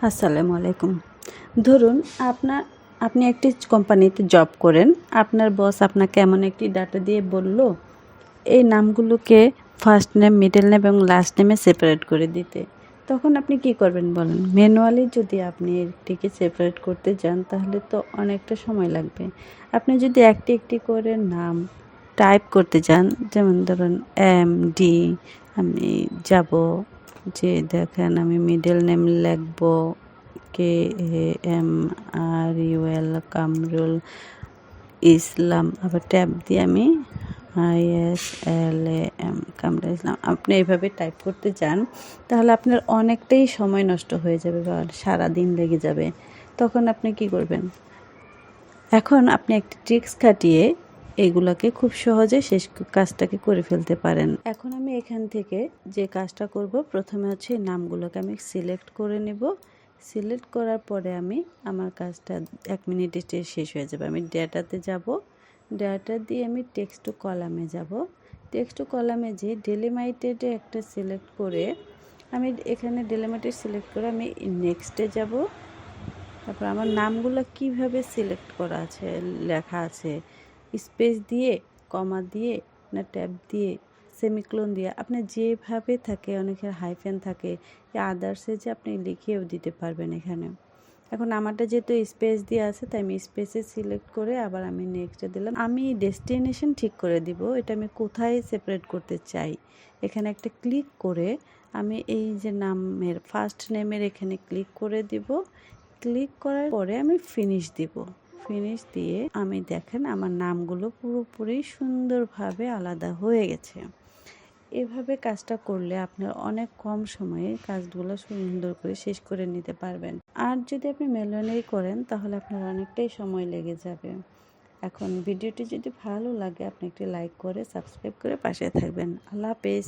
আসসালামু আলাইকুম। ধরুন আপনি একটি কোম্পানিতে জব করেন। আপনার বস আপনাকে এমন একটি ডাটা দিয়ে বলল, এই নামগুলোকে ফার্স্ট নেম, মিডল নেম এবং লাস্ট নেমে সেপারেট করে দিতে। তখন আপনি কি করবেন বলেন? ম্যানুয়ালি যদি আপনি এটিকে সেপারেট করতে যান তাহলে তো অনেকটা সময় লাগবে। আপনি যদি একটি একটি করে নাম টাইপ করতে যান, যেমন ধরুন MD, আমি যাব যে দেখেন আমি মিডল নেম লিখব KAMRUL, কামরুল ইসলাম, আবার ট্যাব দিয়ে আমি ISLAM, কামরুল ইসলাম। আপনি এইভাবে টাইপ করতে চান তাহলে আপনার অনেকটাই সময় নষ্ট হয়ে যাবে বা সারাদিন লেগে যাবে। তখন আপনি কি করবেন? এখন আপনি একটি ট্রিক্স খাটিয়ে এগুলোকে খুব সহজে শেষ কাজটাকে করে ফেলতে পারেন। এখন আমি এখান থেকে যে কাজটা করব, প্রথমে হচ্ছে নামগুলোকে আমি সিলেক্ট করে নেব। সিলেক্ট করার পরে আমি আমার কাজটা 1 মিনিটে শেষ হয়ে যাবে। আমি ডেটাতে যাব, ডেটা দিয়ে আমি টেক্সট টু কলামে যাব। টেক্সট টু কলামে যে ডেলিমিটেডে একটা সিলেক্ট করে আমি এখানে ডেলিমিটেড সিলেক্ট করে আমি নেক্সটে যাব। তারপর আমার নামগুলো কিভাবে সিলেক্ট করা আছে, লেখা আছে স্পেস দিয়ে, কমা দিয়ে, না ট্যাব দিয়ে, সেমিক্লোন দিয়ে, আপনার যেভাবে থাকে, অনেকের হাইফেন থাকে, আদার্সে যে আপনি লিখেও দিতে পারবেন এখানে। এখন আমারটা যেহেতু স্পেস দিয়ে আছে তাই আমি স্পেসে সিলেক্ট করে আবার আমি নেক্সটে দিলাম। আমি ডেস্টিনেশন ঠিক করে দিব, এটা আমি কোথায় সেপারেট করতে চাই। এখানে একটা ক্লিক করে আমি এই যে নামের ফার্স্ট নেমের এখানে ক্লিক করে দিব। ক্লিক করার পরে আমি ফিনিশ দিব। ফিনিশ দিয়ে আমি দেখেন আমার নামগুলো পুরোপুরি সুন্দরভাবে আলাদা হয়ে গেছে। এভাবে কাজটা করলে আপনার অনেক কম সময়ে কাজগুলো সুন্দর করে শেষ করে নিতে পারবেন। আর যদি আপনি ম্যানুয়ালি করেন তাহলে আপনার অনেকটাই সময় লেগে যাবে। এখন ভিডিওটি যদি ভালো লাগে আপনি একটি লাইক করে সাবস্ক্রাইব করে পাশে থাকবেন। আল্লাহ হাফেজ।